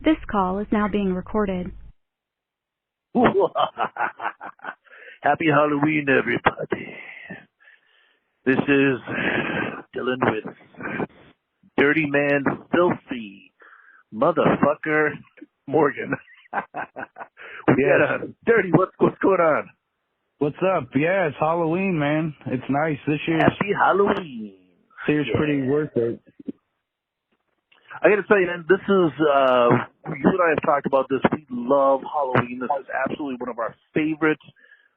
This call is now being recorded. Happy Halloween, everybody. This is Dylan with Dirty Man Filthy Motherfucker Morgan. We got a Dirty, what's going on? What's up? Yeah, it's Halloween, man. It's nice. This year's Happy Halloween. pretty worth it. I gotta tell you, man, this is, you and I have talked about this. We love Halloween. This is absolutely one of our favorite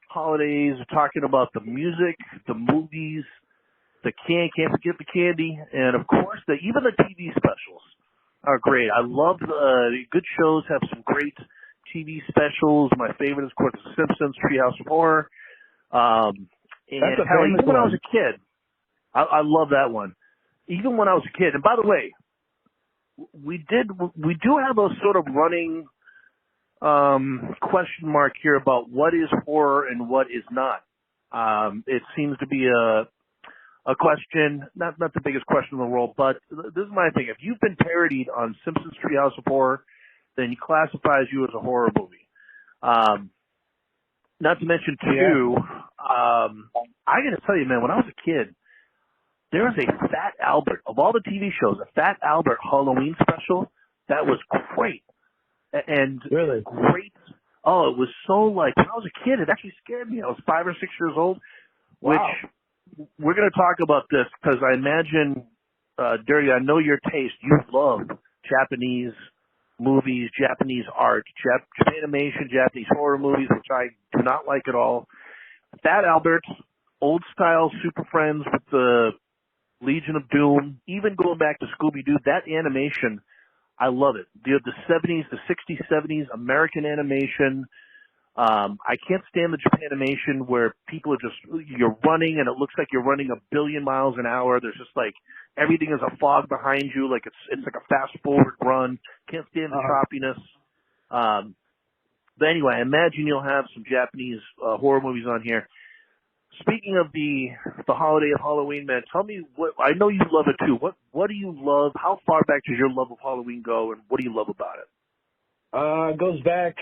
holidays. We're talking about the music, the movies, can't forget the candy, and of course, even the TV specials are great. I love good shows have some great TV specials. My favorite is, of course, The Simpsons, Treehouse of Horror. And That's a hell, famous even when I one. was a kid, I love that one. Even when I was a kid, and by the way, we do have a sort of running question mark here about what is horror and what is not. It seems to be a question, not the biggest question in the world, but this is my thing. If you've been parodied on Simpsons Treehouse of Horror, then you classifies you as a horror movie. Not to mention, too, I got to tell you, man, when I was a kid, there was a Fat Albert, of all the TV shows, a Fat Albert Halloween special that was great. And Really? great. Oh, it was so like, when I was a kid, it actually scared me. I was 5 or 6 years old, Wow. which we're going to talk about this because I imagine, Dirty, I know your taste. You love Japanese movies, Japanese art, Japanimation, Japanese horror movies, which I do not like at all. Fat Albert, old style Super Friends with the Legion of Doom, even going back to Scooby-Doo, that animation, I love it. The 70s, the 60s, 70s, American animation. I can't stand the Japanimation where people are just, you're running and it looks like you're running 1 billion miles an hour. There's just like, everything is a fog behind you, like it's like a fast forward run. Can't stand the choppiness. But anyway, I imagine you'll have some Japanese horror movies on here. Speaking of the holiday of Halloween, man, tell me what, I know you love it too. What do you love? How far back does your love of Halloween go, and what do you love about it? It goes back,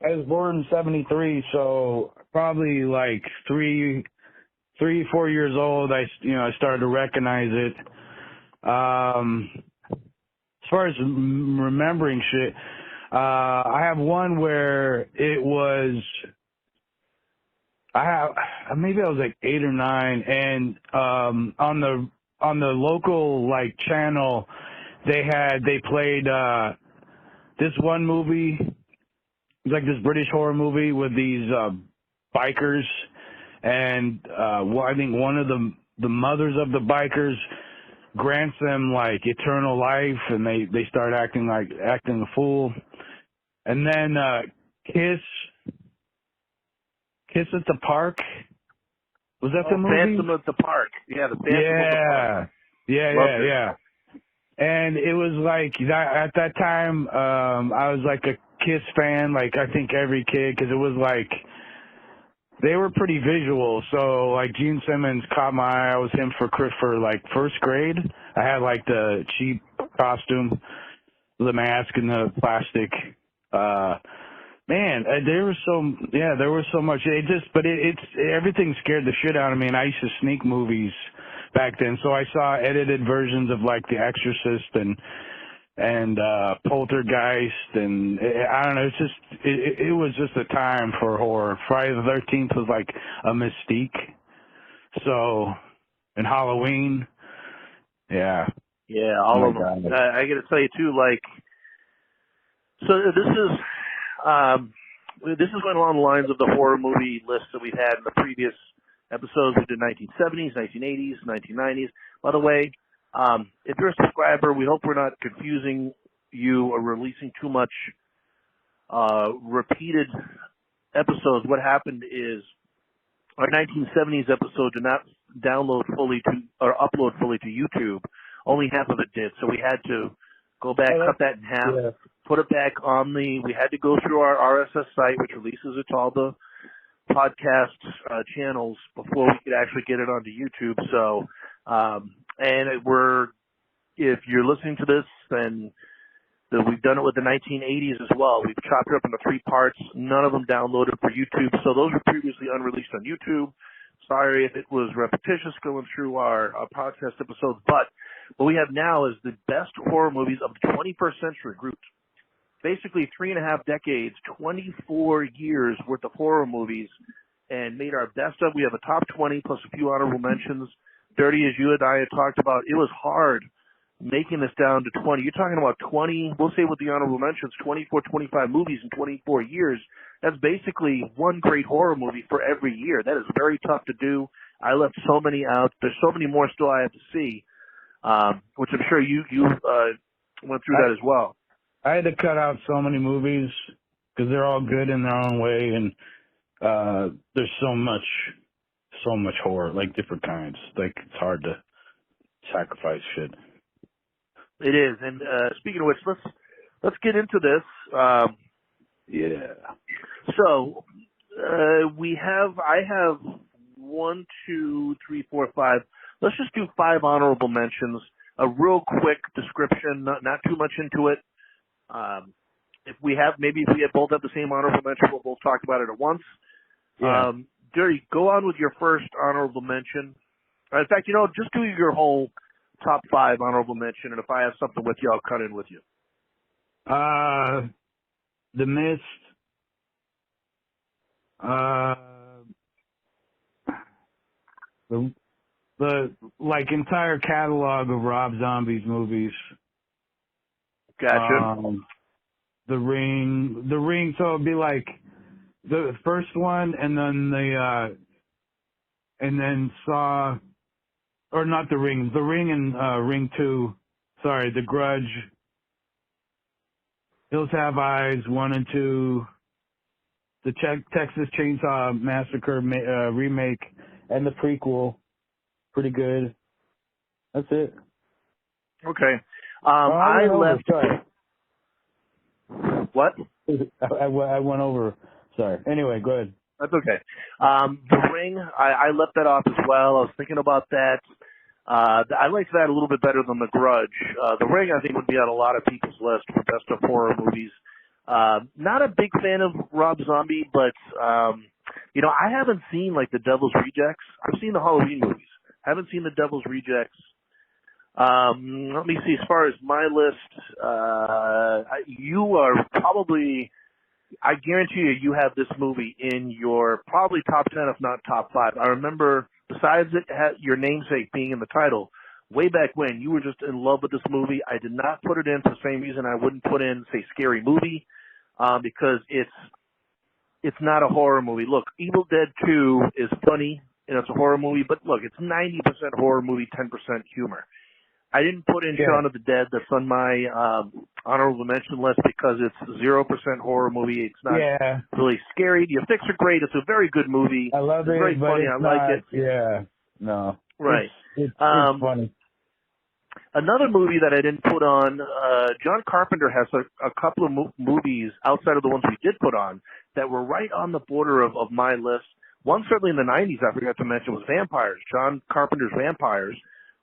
I was born in 73, so probably like 3, 4 years old, I started to recognize it. As far as remembering shit, I have one where it was, maybe I was like 8 or 9, and on the local like channel, they played this one movie. It was like this British horror movie with these bikers, and I think one of the mothers of the bikers grants them like eternal life, and they start acting a fool, and then Kiss at the Park. Was that the movie? Phantom at the Park. Yeah, the Phantom of the Park. Yeah. And it was like at that time, I was like a Kiss fan, like I think every kid, because it was like they were pretty visual. So like Gene Simmons caught my eye. I was him for like first grade. I had like the cheap costume, the mask, and the plastic. Man, there was so much. Everything scared the shit out of me, and I used to sneak movies back then. So I saw edited versions of like The Exorcist and Poltergeist, and I don't know. It's just it was just a time for horror. Friday the 13th was like a mystique. So, and Halloween, yeah, all of them. I got to tell you too, like, so this is going along the lines of the horror movie list that we've had in the previous episodes. We did 1970s, 1980s, 1990s. By the way, if you're a subscriber, we hope we're not confusing you or releasing too much repeated episodes. What happened is our 1970s episode did not download fully to or upload fully to YouTube. Only half of it did, so we had to go back, cut that in half, put it back on we had to go through our RSS site, which releases it to all the podcast channels before we could actually get it onto YouTube. So, if you're listening to this, then We've done it with the 1980s as well. We've chopped it up into 3 parts. None of them downloaded for YouTube. So those were previously unreleased on YouTube. Sorry if it was repetitious going through our podcast episodes. But what we have now is the best horror movies of the 21st century grouped. Basically 3.5 decades, 24 years worth of horror movies, and made our best of. We have a top 20 plus a few honorable mentions. Dirty, as you and I had talked about, it was hard making this down to 20. You're talking about 20, we'll say with the honorable mentions, 24, 25 movies in 24 years. That's basically one great horror movie for every year. That is very tough to do. I left so many out. There's so many more still I have to see, which I'm sure you went through that as well. I had to cut out so many movies because they're all good in their own way, and there's so much horror, like different kinds. Like it's hard to sacrifice shit. It is, and speaking of which, let's get into this. Yeah. So I have 1, 2, 3, 4, 5. Let's just do 5 honorable mentions. A real quick description, not too much into it. If we both have the same honorable mention, we'll both talk about it at once. Yeah. Dirty, go on with your first honorable mention. In fact, just do your whole top 5 honorable mention, and if I have something with you, I'll cut in with you. The Mist. The entire catalog of Rob Zombie's movies. Gotcha. The Ring. So it'd be like the first one, and then and then Saw, or not The Ring and Ring 2. Sorry, The Grudge. Hills Have Eyes 1 and 2. The Texas Chainsaw Massacre remake, and the prequel. Pretty good. That's it. Okay. I left. Sorry. What? I went over. Sorry. Anyway, go ahead. That's okay. The Ring, I left that off as well. I was thinking about that. I liked that a little bit better than The Grudge. The Ring, I think, would be on a lot of people's list for best of horror movies. Not a big fan of Rob Zombie, but, I haven't seen, The Devil's Rejects. I've seen the Halloween movies. I haven't seen The Devil's Rejects. Let me see. As far as my list, you are probably, I guarantee you have this movie in your probably top 10, if not top 5. I remember, besides it your namesake being in the title, way back when, you were just in love with this movie. I did not put it in for the same reason I wouldn't put in, say, Scary Movie, because it's not a horror movie. Look, Evil Dead 2 is funny, and it's a horror movie, but look, it's 90% horror movie, 10% humor. I didn't put in Shaun of the Dead. That's on my honorable mention list because it's 0% horror movie. It's not really scary. The effects are great. It's a very good movie. I love it. It's very funny. I like it. Yeah. No. Right. It's funny. Another movie that I didn't put on, John Carpenter has a couple of movies outside of the ones we did put on that were right on the border of my list. One certainly in the 90s I forgot to mention was Vampires. John Carpenter's Vampires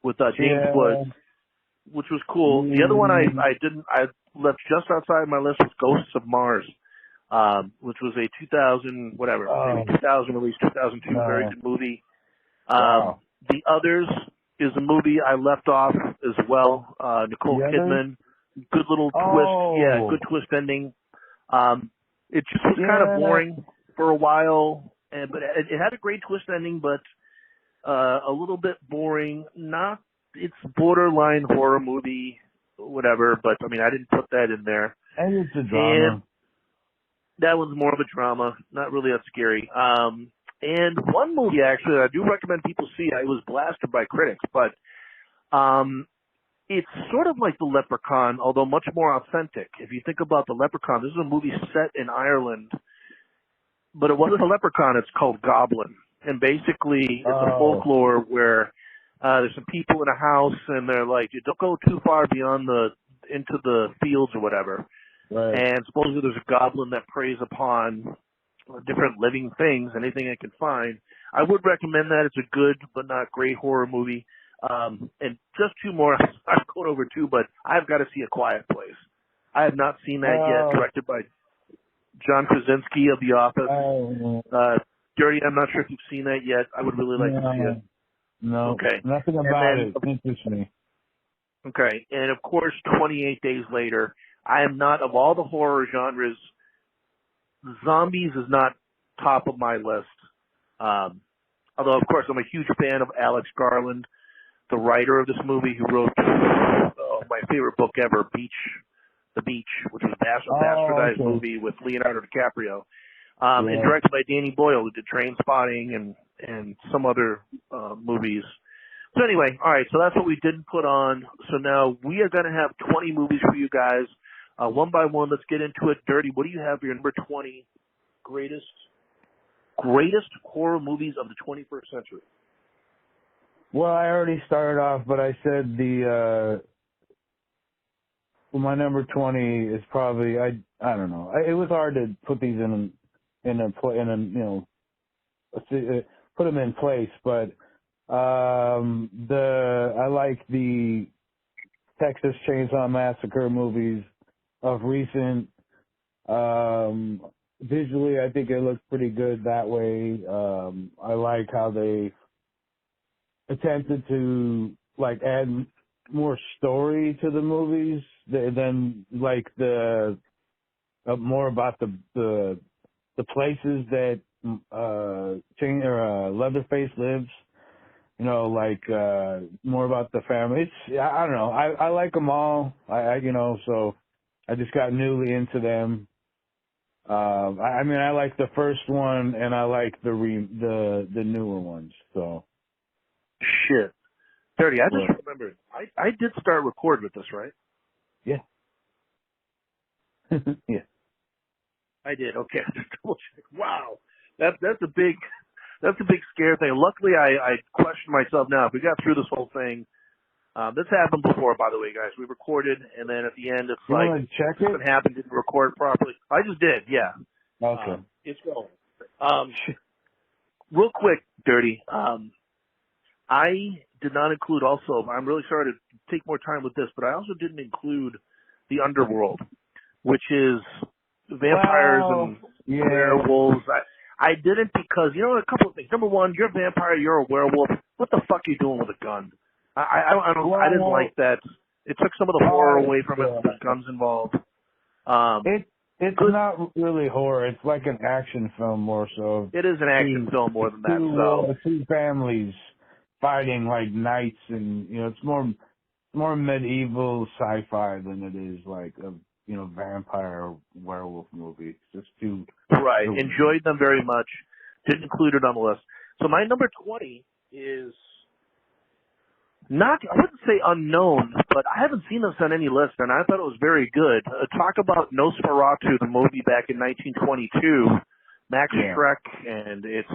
with James Woods, which was cool. The other one I left just outside my list was Ghosts of Mars, which was a 2000 release, 2002, very good movie. The Others is a movie I left off as well. Nicole Kidman, good little twist, good twist ending. It just was kind of boring for a while, but it had a great twist ending, but a little bit boring. It's borderline horror movie, whatever, but I didn't put that in there. And it's a drama. And that one's more of a drama, not really that scary. And one movie actually that I do recommend people see, it was blasted by critics, but it's sort of like The Leprechaun, although much more authentic. If you think about The Leprechaun, this is a movie set in Ireland, but it wasn't a leprechaun, it's called Goblin. And basically, it's a folklore where there's some people in a house, and they're like, you don't go too far beyond into the fields or whatever. Right. And supposedly there's a goblin that preys upon different living things, anything it can find. I would recommend that. It's a good but not great horror movie. And just two more. I'm going over two, but I've got to see A Quiet Place. I have not seen that yet. Directed by John Krasinski of The Office. Dirty, I'm not sure if you've seen that yet. I would really like to see it. No, okay. Nothing about it interests me. Okay, and of course, 28 Days Later. I am not, of all the horror genres, zombies is not top of my list. Although, of course, I'm a huge fan of Alex Garland, the writer of this movie, who wrote my favorite book ever, The Beach, which was a bastardized movie with Leonardo DiCaprio. And directed by Danny Boyle, who did Trainspotting and some other movies. So anyway, all right, so that's what we didn't put on. So now we are going to have 20 movies for you guys. One by one, let's get into it. Dirty, what do you have for your number 20 greatest horror movies of the 21st century? Well, I already started off, but I said my number 20 is probably, I don't know. It was hard to put these put them in place, but I like the Texas Chainsaw Massacre movies of recent. Visually, I think it looks pretty good that way. I like how they attempted to add more story to the movies than more about the places that Leatherface lives. More about the family. I don't know. I like them all. So I just got newly into them. I like the first one, and I like the newer ones. So. Shit. Dirty, I just remembered. I did start recording with this, right? Yeah. Yeah. I did. Okay. Just double check. Wow. That's a big scare thing. Luckily, I questioned myself now. If we got through this whole thing, this happened before, by the way, guys. We recorded, and then at the end, it's something happened, didn't record properly. I just did, yeah. Okay. It's going. Real quick, Dirty. I did not include also, I'm really sorry to take more time with this, but I also didn't include the underworld, which is vampires and werewolves. I didn't because, a couple of things. Number one, you're a vampire, you're a werewolf. What the fuck are you doing with a gun? I didn't like that. It took some of the horror away from it. There's guns involved. It's not really horror. It's like an action film more so. It is an action film more than that. Two families fighting like knights, and it's more medieval sci-fi than it is like a vampire werewolf movie. It's just too right. Enjoyed them very much. Didn't include it on the list. So my number 20 is not, I wouldn't say unknown, but I haven't seen this on any list, and I thought it was very good. Talk about Nosferatu, the movie back in 1922. Max Schreck, and it's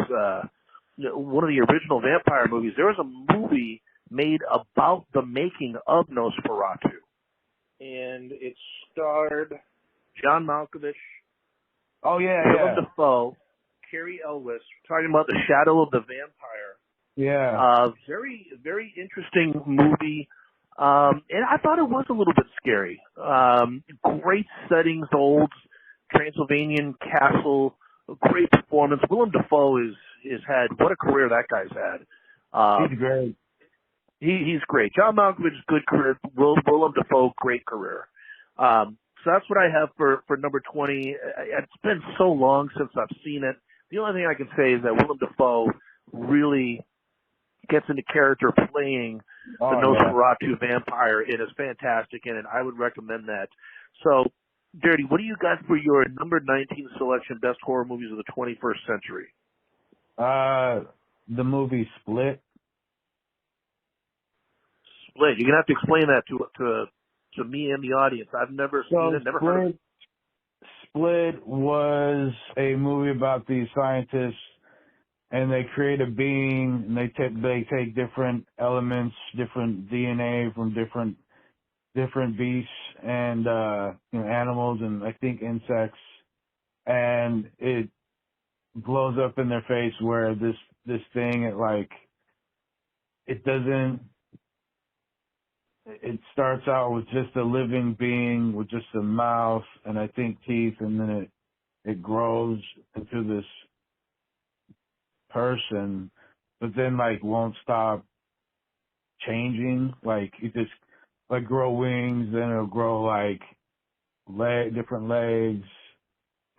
one of the original vampire movies. There was a movie made about the making of Nosferatu, and it starred John Malkovich, Willem Dafoe, Carrie Elwes, talking about the shadow of the vampire. Yeah. Very, very interesting movie. And I thought it was a little bit scary. Great settings, the old Transylvanian castle, great performance. Willem Dafoe is had, what a career that guy's had. He's great. He's great. John Malkovich, good career. Willem Dafoe, great career. So that's what I have for number 20. It's been so long since I've seen it. The only thing I can say is that Willem Dafoe really gets into character playing the Nosferatu vampire. It is fantastic in it. I would recommend that. So, Dirty, what do you got for your number 19 selection, best horror movies of the 21st century? The movie Split. Split. You're going to have to explain that to me and the audience. I've never seen it, never heard of it. Split was a movie about these scientists, and they create a being, and they take different elements, different DNA from different beasts and animals, and I think insects, and it blows up in their face where this thing it doesn't. it starts out with just a living being with just a mouth and I think teeth, and then it grows into this person, but then like won't stop changing. Like it just like grow wings, then it'll grow like different legs.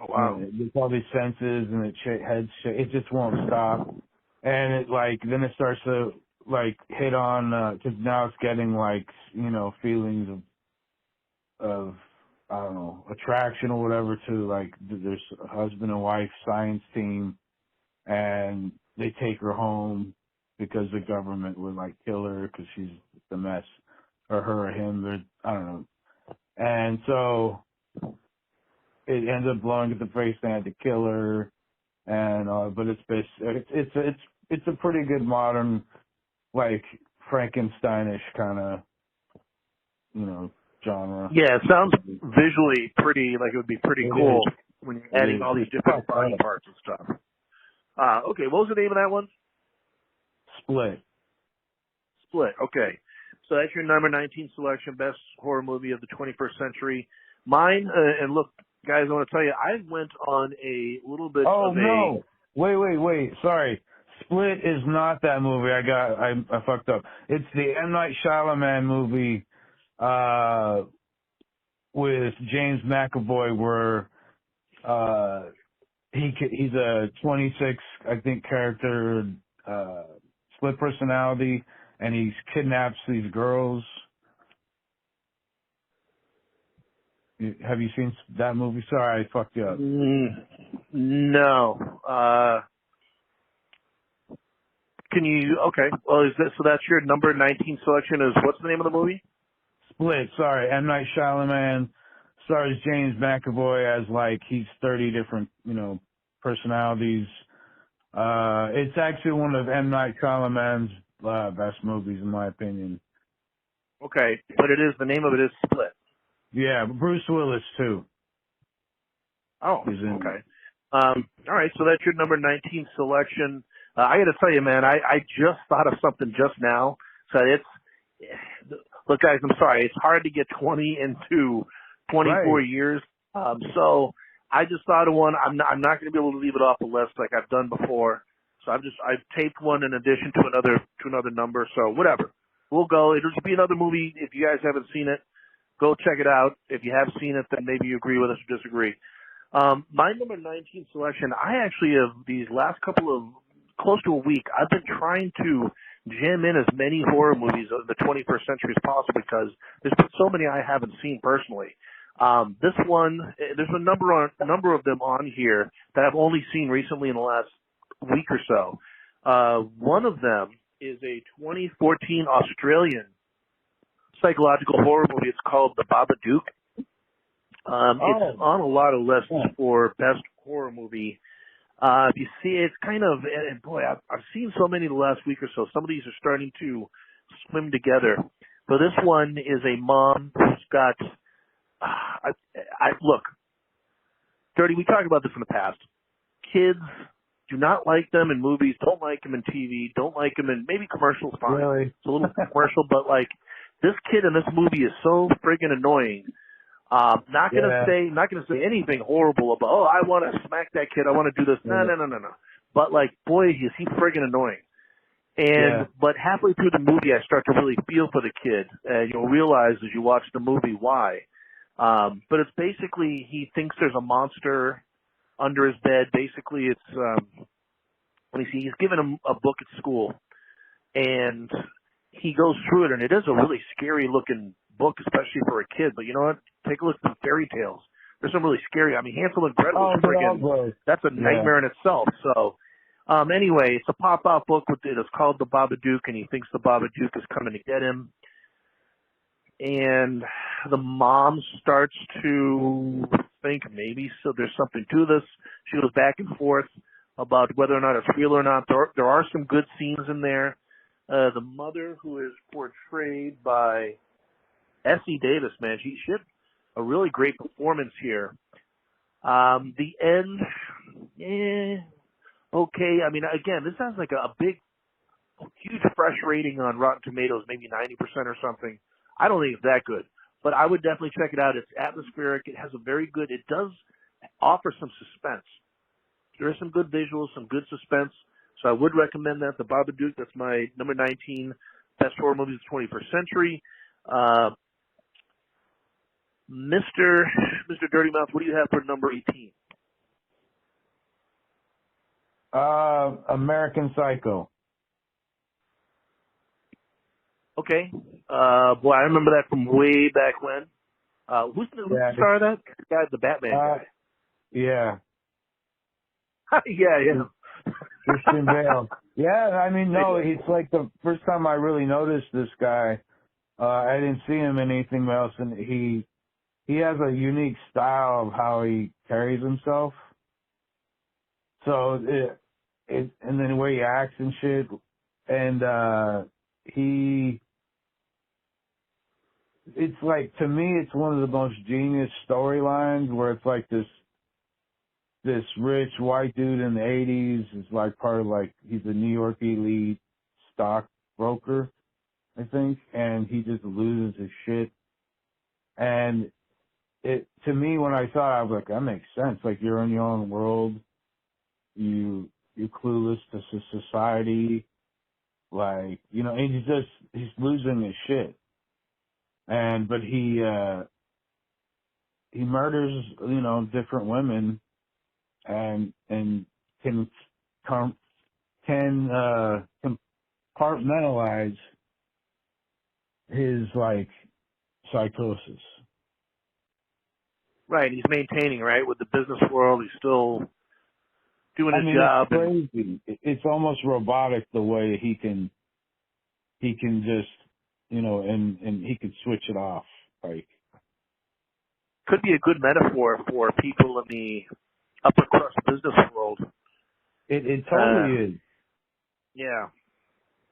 Oh, wow. There's all these senses, and it just won't stop. And it like then it starts to like hit on because now it's getting like feelings of I don't know, attraction or whatever to like there's a husband and wife science team, and they take her home because the government would like kill her because she's the mess, or her or him, I don't know. And so it ends up blowing at the face. They had to kill her, and but it's a pretty good modern like Frankensteinish kind of genre. Yeah, it sounds visually pretty, like it would be pretty cool when you're adding all these different body parts and stuff. Okay, what was the name of that one? Split. Split, okay. So that's your number 19 selection, best horror movie of the 21st century. Mine, and look, guys, I want to tell you, I went on a little bit of no. Wait. Sorry. Split is not that movie. I fucked up. It's the M. Night Shyamalan movie with James McAvoy where he's a 26, I think, character, split personality, and he kidnaps these girls. Have you seen that movie? Sorry, I fucked you up. No. Can you, okay. Well, so that's your number 19 selection is, what's the name of the movie? Split, sorry. M. Night Shyamalan stars James McAvoy as like he's 30 different, personalities. It's actually one of M. Night Shyamalan's best movies in my opinion. Okay, but the name of it is Split. Yeah, Bruce Willis too. Oh, okay. All right, so that's your number 19 selection. I got to tell you, man, I just thought of something just now. So look, guys, I'm sorry. It's hard to get 20 into 24 years. So I just thought of one. I'm not going to be able to leave it off the list like I've done before. So I've taped one in addition to another number. So whatever, we'll go. It'll just be another movie. If you guys haven't seen it, go check it out. If you have seen it, then maybe you agree with us or disagree. My number 19 selection, I actually have these last couple of close to a week, I've been trying to jam in as many horror movies of the 21st century as possible because there's been so many I haven't seen personally. This one, there's a number of them on here that I've only seen recently in the last week or so. One of them is a 2014 Australian psychological horror movie. It's called The Babadook. It's on a lot of lists for best horror movie. If you see it, it's kind of, and boy, I've seen so many the last week or so. Some of these are starting to swim together. So this one is a mom who's got, look, Dirty, we talked about this in the past. Kids do not like them in movies, don't like them in TV, don't like them in, maybe commercials, fine. Really? It's a little commercial, but like, this kid in this movie is so friggin' annoying. Not gonna say anything horrible about, oh, I want to smack that kid, I want to do this. No. But like, boy, is he friggin' annoying. And but halfway through the movie, I start to really feel for the kid, and you'll realize as you watch the movie why. But it's basically he thinks there's a monster under his bed. Basically, it's let me see. He's given him a book at school, and he goes through it, and it is a really scary looking book, especially for a kid. But you know what? Take a look at the fairy tales. There's some really scary. I mean, Hansel and Gretel is friggin' that's a nightmare in itself. So, anyway, it's a pop-out book with it. It's called The Babadook, and he thinks the Babadook is coming to get him. And the mom starts to think maybe so there's something to this. She goes back and forth about whether or not it's real or not. There are some good scenes in there. The mother, who is portrayed by Essie Davis, man, she had a really great performance here. The end, okay. I mean, again, this has like a big, huge fresh rating on Rotten Tomatoes, maybe 90% or something. I don't think it's that good, but I would definitely check it out. It's atmospheric. It has a very good. It does offer some suspense. There is some good visuals, some good suspense. So I would recommend that. The Babadook. That's my number 19 best horror movies of the 21st century. Mr. Dirty Mouth, what do you have for number 18? American Psycho. Okay. Boy, I remember that from way back when. Who's the star of that? The guy, the Batman guy. Yeah. yeah. Christian Bale. Yeah, I mean, no, it's like the first time I really noticed this guy. I didn't see him in anything else, and he has a unique style of how he carries himself. So and then the way he acts and shit, and it's like, to me, it's one of the most genius storylines where it's like this rich white dude in the 80s is like part of, like, he's a New York elite stockbroker, I think, and he just loses his shit. And to me, when I saw it, I was like, that makes sense. Like, you're in your own world, you're clueless to society, like, you know, and he's losing his shit. But he murders, you know, different women, and can compartmentalize his, like, psychosis. Right, he's maintaining, right, with the business world. He's still doing his job. It's crazy. It's almost robotic the way he can just, you know, and he can switch it off. Like, could be a good metaphor for people in the upper crust business world. It totally is. Yeah.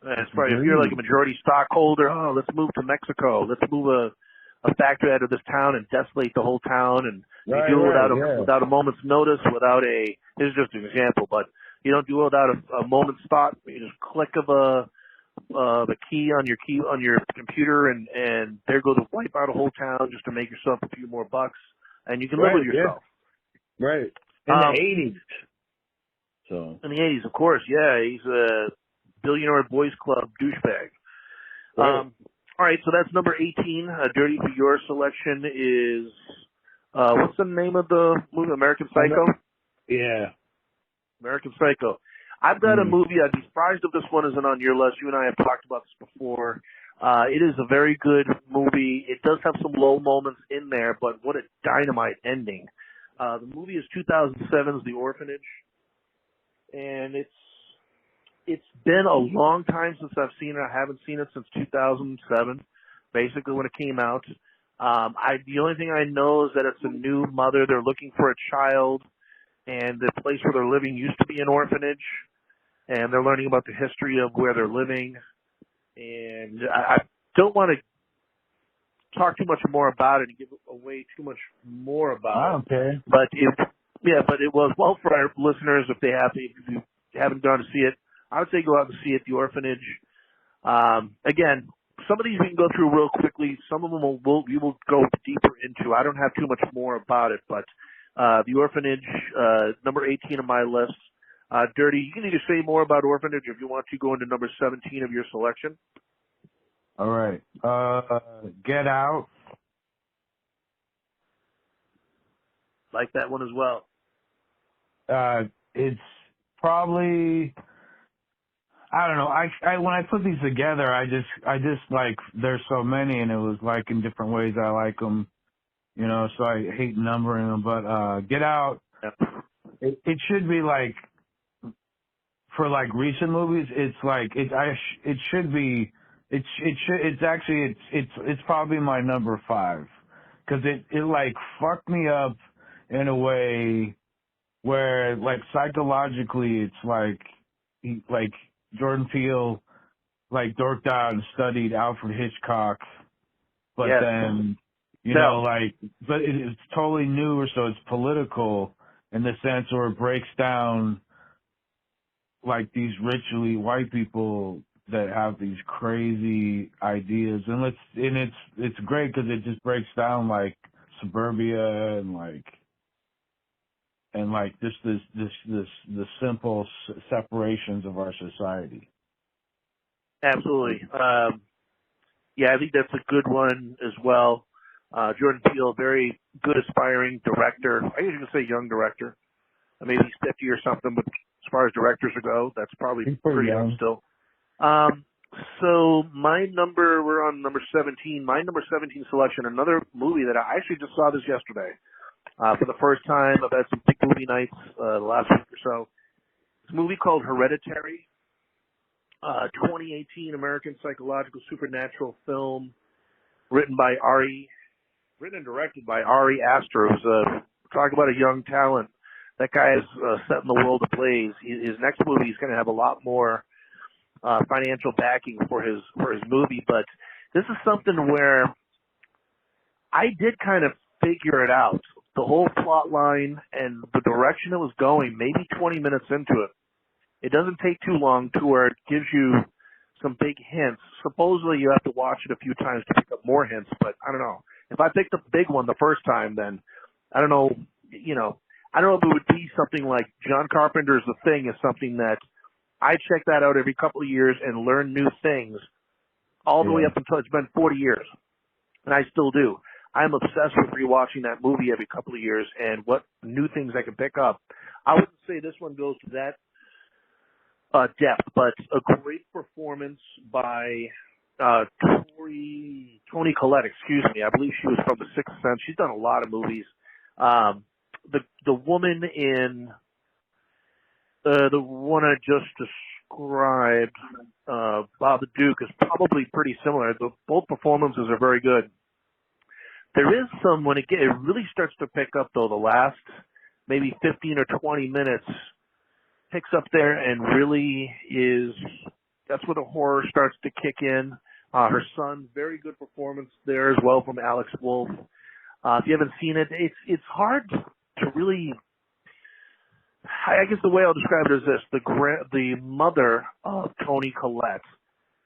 As far as if you're like a majority stockholder, let's move to Mexico. Let's move a factory out of this town and desolate the whole town, and you do it without a moment's notice, this is just an example, but you don't do it without a moment's thought. You just click of the key on your computer, and there goes to wipe out a whole town just to make yourself a few more bucks, and you can live with yourself. Yeah. Right. In the 80s. So. In the 80s, of course, yeah. He's a billionaire boys club douchebag. Right. All right, so that's number 18. Dirty, for your selection is, what's the name of the movie? American Psycho? Yeah. American Psycho. I've got a movie. I'd be surprised if this one isn't on your list. You and I have talked about this before. It is a very good movie. It does have some low moments in there, but what a dynamite ending. The movie is 2007's The Orphanage, and it's been a long time since I've seen it. I haven't seen it since 2007, basically when it came out. The only thing I know is that it's a new mother. They're looking for a child, and the place where they're living used to be an orphanage, and they're learning about the history of where they're living. And I don't want to talk too much more about it and give away too much more about it. Okay. But it was, well, for our listeners, if you haven't gone to see it, I would say go out and see it, The Orphanage. Again, some of these we can go through real quickly. Some of them we will go deeper into. I don't have too much more about it, but The Orphanage, number 18 on my list. Dirty, you can either say more about Orphanage if you want to go into number 17 of your selection. All right. Get Out. Like that one as well. It's probably, I don't know. I when I put these together, I just like, there's so many, and it was like in different ways I like them, you know. So I hate numbering them, but Get Out. Yep. It should be like, for like recent movies, it's like it should be. It's probably my number 5, because it like fucked me up in a way where, like, psychologically, it's like Jordan Peele, like, dorked out and studied Alfred Hitchcock, but then, you know, like, but it's totally new, so it's political in the sense where it breaks down, like, these rich elite white people that have these crazy ideas, and it's great because it just breaks down like suburbia and just the simple separations of our society. Absolutely. Yeah, I think that's a good one as well. Jordan Peele, very good aspiring director. I guess you could say young director. Maybe he's 50 or something, but as far as directors go, that's probably He's pretty young still. So we're on number 17. My number 17 selection, another movie that I actually just saw this yesterday. For the first time. I've had some big movie nights the last week or so. It's a movie called Hereditary, 2018 American psychological supernatural film, written and directed by Ari Aster, who's talk about a young talent. That guy is setting the world ablaze. His next movie is going to have a lot more financial backing for his movie, but this is something where I did kind of figure it out. The whole plot line and the direction it was going, maybe 20 minutes into it. It doesn't take too long to where it gives you some big hints. Supposedly you have to watch it a few times to pick up more hints, but I don't know. If I picked up the big one the first time, then I don't know, I don't know if it would be something like John Carpenter's The Thing is something that I check that out every couple of years and learn new things all the way up until it's been 40 years. And I still do. I'm obsessed with rewatching that movie every couple of years and what new things I can pick up. I wouldn't say this one goes to that depth, but a great performance by Toni Collette, I believe she was from The Sixth Sense. She's done a lot of movies. The woman in the one I just described, Bob the Duke, is probably pretty similar. Both performances are very good. There is some, when it really starts to pick up, though, the last maybe 15 or 20 minutes picks up there and really that's where the horror starts to kick in. Her son, very good performance there as well from Alex Wolff. If you haven't seen it, it's hard to really, I guess the way I'll describe it is this: the mother of Toni Collette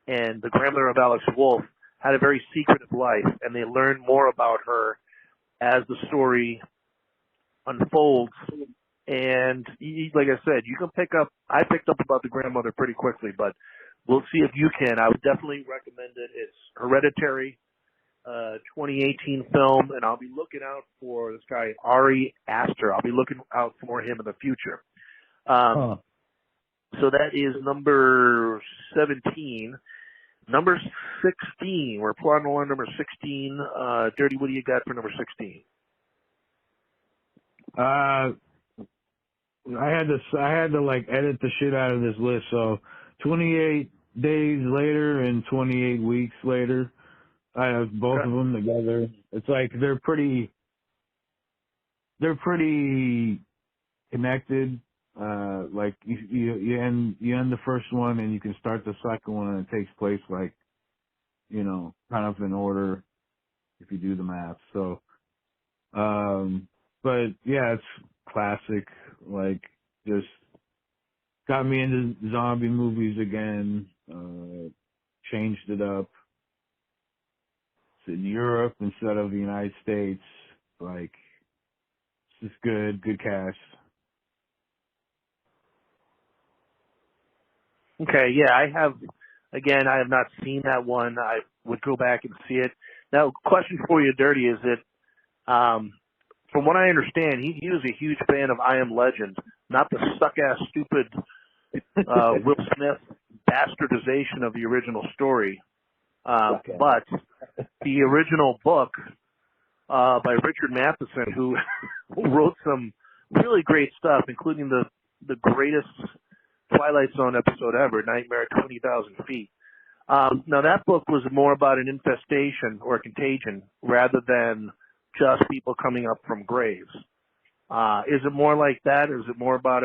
and the grandmother of Alex Wolff had a very secretive life, and they learn more about her as the story unfolds. And like I said, you can I picked up about the grandmother pretty quickly, but we'll see if you can. I would definitely recommend it. It's Hereditary, 2018 film, and I'll be looking out for this guy, Ari Aster. I'll be looking out for him in the future. So that is number 17. Number 16, we're plotting along number 16. Dirty, what do you got for number 16? I had to like edit the shit out of this list. So 28 days later and 28 weeks later, I have both of them together. It's like they're pretty connected. Like you end the first one and you can start the second one, and it takes place like, kind of in order if you do the math. So, but yeah, it's classic. Like, just got me into zombie movies again. Changed it up. It's in Europe instead of the United States. Like, it's just good cast. Okay, yeah, I have not seen that one. I would go back and see it. Now, question for you, Dirty, is that, from what I understand, he was a huge fan of I Am Legend, not the suck-ass, stupid Will Smith bastardization of the original story, but the original book by Richard Matheson, who wrote some really great stuff, including the greatest Twilight Zone episode ever, Nightmare at 20,000 Feet. Now, that book was more about an infestation or a contagion rather than just people coming up from graves. Is it more like that, or is it more about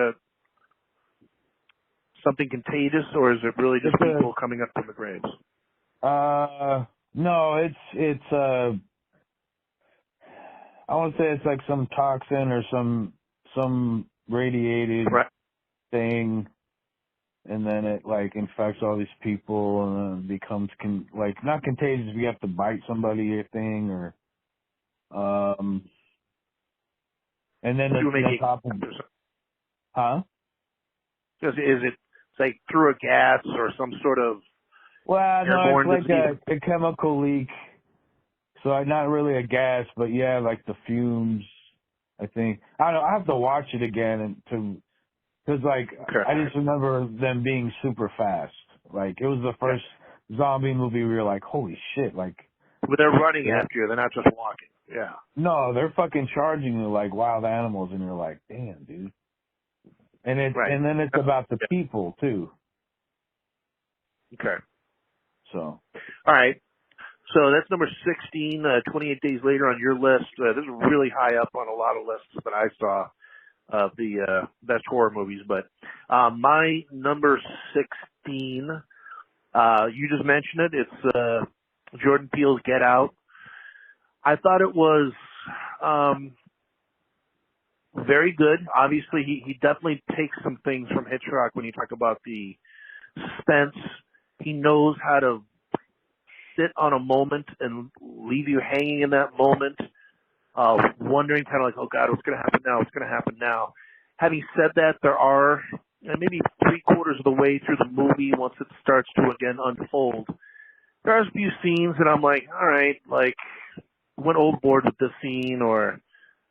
something contagious, or is it really just people coming up from the graves? No, it's I want to say it's like some toxin or some radiated thing and then it like infects all these people, and then becomes not contagious if you have to bite somebody or thing, or and then You the making, top of, huh? is it like through a gas or some sort of Well, no, it's airborne like disease? a chemical leak. So not really a gas, but yeah, like the fumes. I think I don't know. I have to watch it again because like Okay. I just remember them being super fast. Like it was the Yeah. first zombie movie we were like, holy shit! Like But they're running they're, after you. They're not just walking. Yeah. no, they're fucking charging you like wild animals, and you're like, damn, dude. Right. And then it's about the people too. Okay. So All right. So that's number 16, 28 days later on your list. This is really high up on a lot of lists that I saw of the best horror movies. But my number 16, you just mentioned it. It's Jordan Peele's Get Out. I thought it was very good. Obviously, he definitely takes some things from Hitchcock when you talk about the suspense. He knows how to sit on a moment and leave you hanging in that moment, wondering kind of like, oh God, what's going to happen now? What's going to happen now? Having said that, there are maybe 3/4 of the way through the movie, once it starts to again unfold, there are a few scenes that I'm like, all right, like went overboard with this scene, or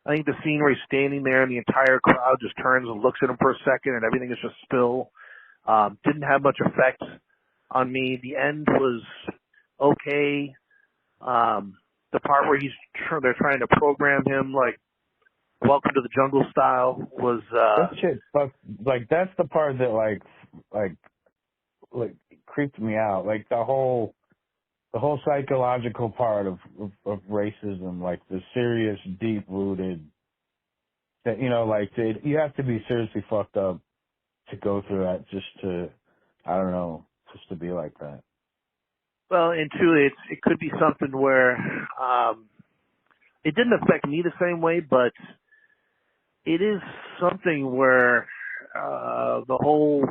I think the scene where he's standing there and the entire crowd just turns and looks at him for a second and everything is just still, didn't have much effect on me. The end was okay. The part where they're trying to program him like Welcome to the Jungle style was that shit, like that's the part that like creeped me out. Like the whole psychological part of racism, like the serious, deep rooted, that you have to be seriously fucked up to go through that, just to, I don't know, just to be like that. well, and two, it could be something where it didn't affect me the same way, but it is something where the whole,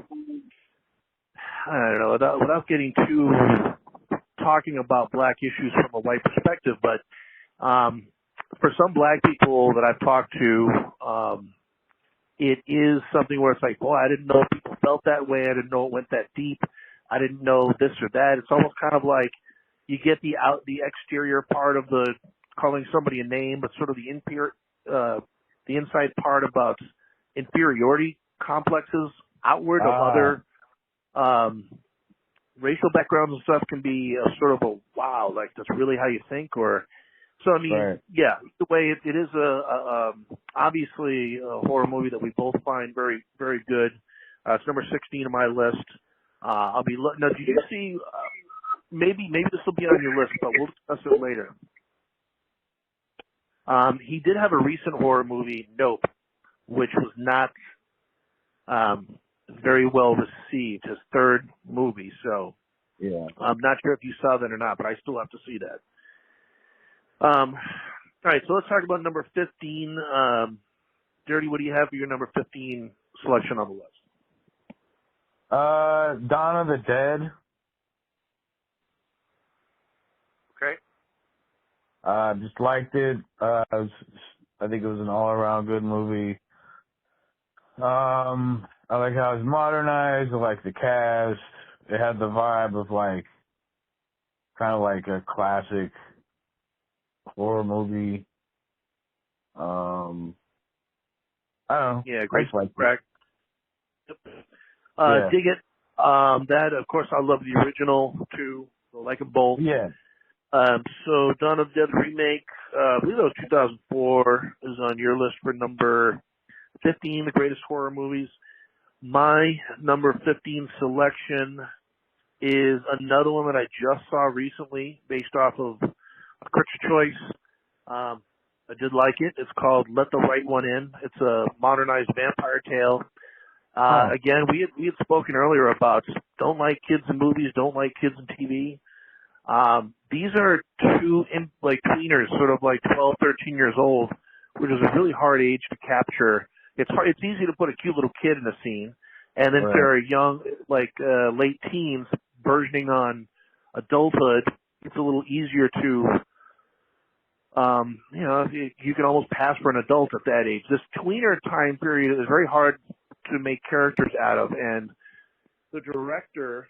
I don't know, without getting too talking about black issues from a white perspective, but for some black people that I've talked to, it is something where it's like, boy, I didn't know people felt that way. I didn't know it went that deep. I didn't know this or that. It's almost kind of like you get the exterior part of the calling somebody a name, but sort of the inside part about inferiority complexes outward of other racial backgrounds and stuff can be a sort of a wow, like that's really how you think, or so. I mean, right. Yeah, the way it is obviously a horror movie that we both find very, very good. It's number 16 on my list. I'll be now. Did you see? Maybe this will be on your list, but we'll discuss it later. He did have a recent horror movie, Nope, which was not very well received. His third movie, so Yeah. I'm not sure if you saw that or not, but I still have to see that. All right, so let's talk about number 15. Dirty, what do you have for your number 15 selection on the list? Dawn of the Dead. Okay. Just liked it. I think it was an all-around good movie. I like how it's modernized. I like the cast. It had the vibe of like, kind of like a classic horror movie. I don't know. Yeah, great. I just liked Correct. Yeah. Dig it. That, of course, I love the original too. I like them both. Yeah. So Dawn of the Dead remake, I believe that was 2004, is on your list for number 15, the greatest horror movies. My number 15 selection is another one that I just saw recently based off of a Critics' Choice. I did like it. It's called Let the Right One In. It's a modernized vampire tale. Again, we had spoken earlier about don't like kids in movies, don't like kids in TV. These are two tweeners, sort of like 12, 13 years old, which is a really hard age to capture. It's easy to put a cute little kid in a scene, And then if Right. they're young, like late teens, versioning on adulthood, it's a little easier to, you can almost pass for an adult at that age. This tweener time period is very hard to make characters out of, and the director,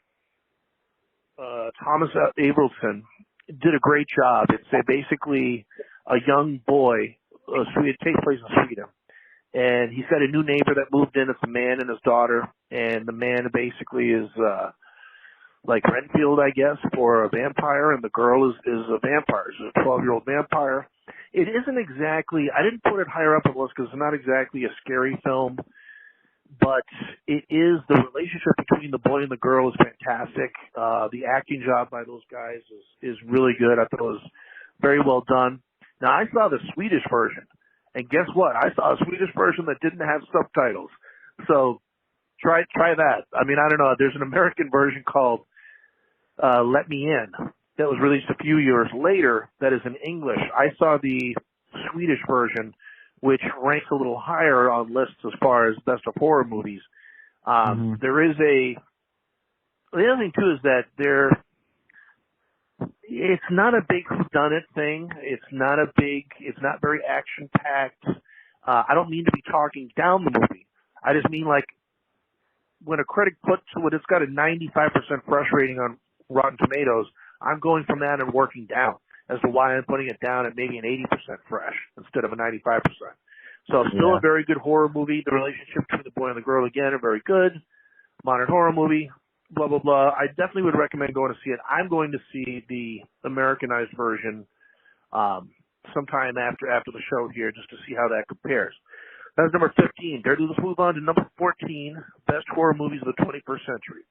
Thomas Abelson, did a great job. It's basically a young boy. It takes place in Sweden, and he's got a new neighbor that moved in. It's a man and his daughter, and the man basically is like Renfield, I guess, for a vampire, and the girl is a vampire. She's a 12-year-old vampire. It isn't exactly. I didn't put it higher up on the list because it's not exactly a scary film. But it is, the relationship between the boy and the girl is fantastic. The acting job by those guys is really good. I thought it was very well done. Now, I saw the Swedish version, and guess what? I saw a Swedish version that didn't have subtitles. So try that. I mean, I don't know. There's an American version called Let Me In that was released a few years later that is in English. I saw the Swedish version, which ranks a little higher on lists as far as best of horror movies. There is the other thing too is that it's not a big whodunit thing. It's not very action packed. I don't mean to be talking down the movie. I just mean like when a critic puts what it's got a 95% fresh rating on Rotten Tomatoes, I'm going from that and working down as to why I'm putting it down at maybe an 80% fresh instead of a 95%. So still a very good horror movie. The relationship between the boy and the girl, again, are very good. Modern horror movie, blah, blah, blah. I definitely would recommend going to see it. I'm going to see the Americanized version sometime after the show here just to see how that compares. That's number 15. Let's move on to number 14, best horror movies of the 21st century.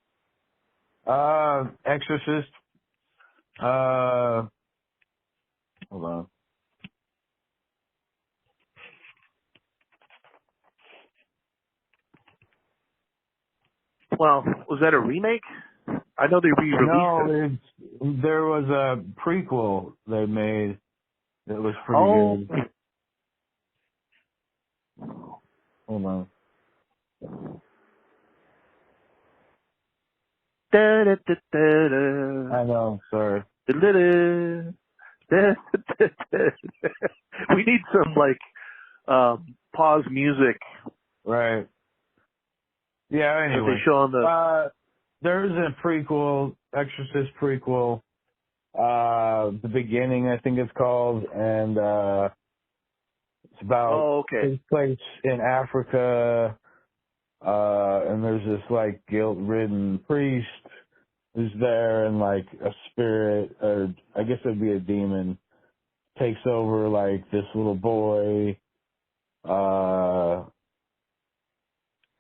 Exorcist. Hold on. Well, was that a remake? I know they re-released it. No, there was a prequel they made that was pretty good. Hold on. I know, sorry. We need some pause music. Right. Yeah, anyway. They show on the there's a prequel, Exorcist prequel, The Beginning, I think it's called, and it's about takes place in Africa, and there's this guilt-ridden priest who's there, and a spirit, or I guess it'd be a demon, takes over this little boy,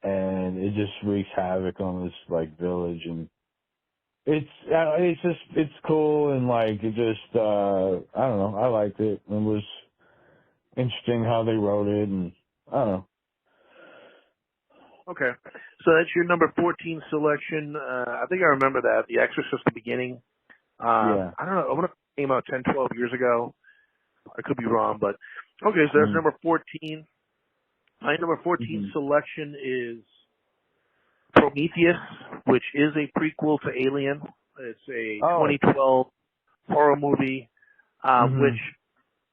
and it just wreaks havoc on this village, and it's cool, and it just I don't know, I liked it. It was interesting how they wrote it, and I don't know. Okay, so that's your number 14 selection. I think I remember that, The Exorcist: The Beginning. Yeah. I don't know. I want to came out 10, 12 years ago. I could be wrong, but okay. So that's number 14. My number 14 selection is Prometheus, which is a prequel to Alien. It's a 2012 horror movie, which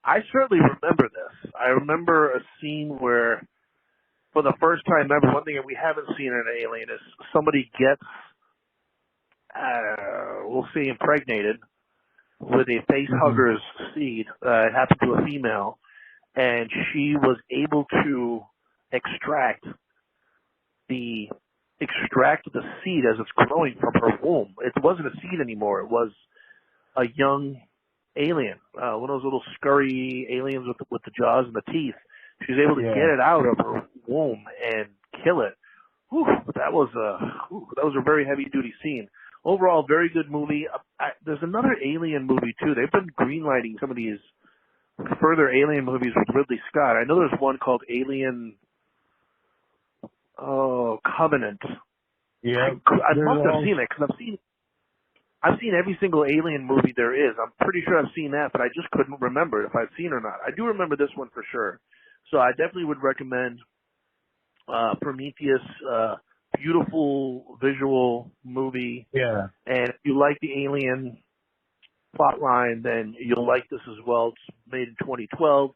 I certainly remember this. I remember a scene where, for the first time ever, one thing that we haven't seen in Alien is somebody gets, we'll say, impregnated with a facehugger's seed. It happened to a female, and she was able to extract the seed as it's growing from her womb. It wasn't a seed anymore. It was a young alien, one of those little scurry aliens with the jaws and the teeth. She was able to get it out of her womb and kill it. Whew, that was a very heavy duty scene. Overall, very good movie. There's another Alien movie too. They've been greenlighting some of these further Alien movies with Ridley Scott. I know there's one called Alien Covenant. Yeah, I must have seen it because I've seen every single Alien movie there is. I'm pretty sure I've seen that, but I just couldn't remember if I've seen it or not. I do remember this one for sure. So I definitely would recommend Prometheus beautiful visual movie. Yeah. And if you like the Alien plot line, then you'll like this as well. It's made in 2012.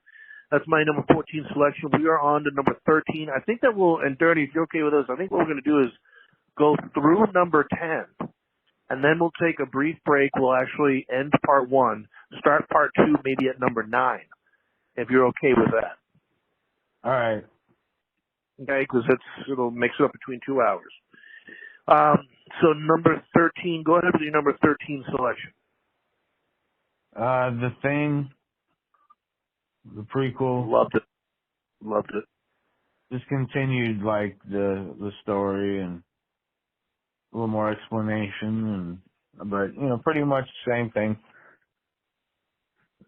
That's my number 14 selection. We are on to number 13. I think that we'll, and Dirty, if you're okay with us, I think what we're going to do is go through number 10, and then we'll take a brief break. We'll actually end part 1, start part 2 maybe at number 9, if you're okay with that. All right. Okay, because it'll mix it up between 2 hours. So number 13, go ahead with your number 13 selection. The Thing, the prequel. Loved it. Loved it. Just continued like the story and a little more explanation, but pretty much the same thing.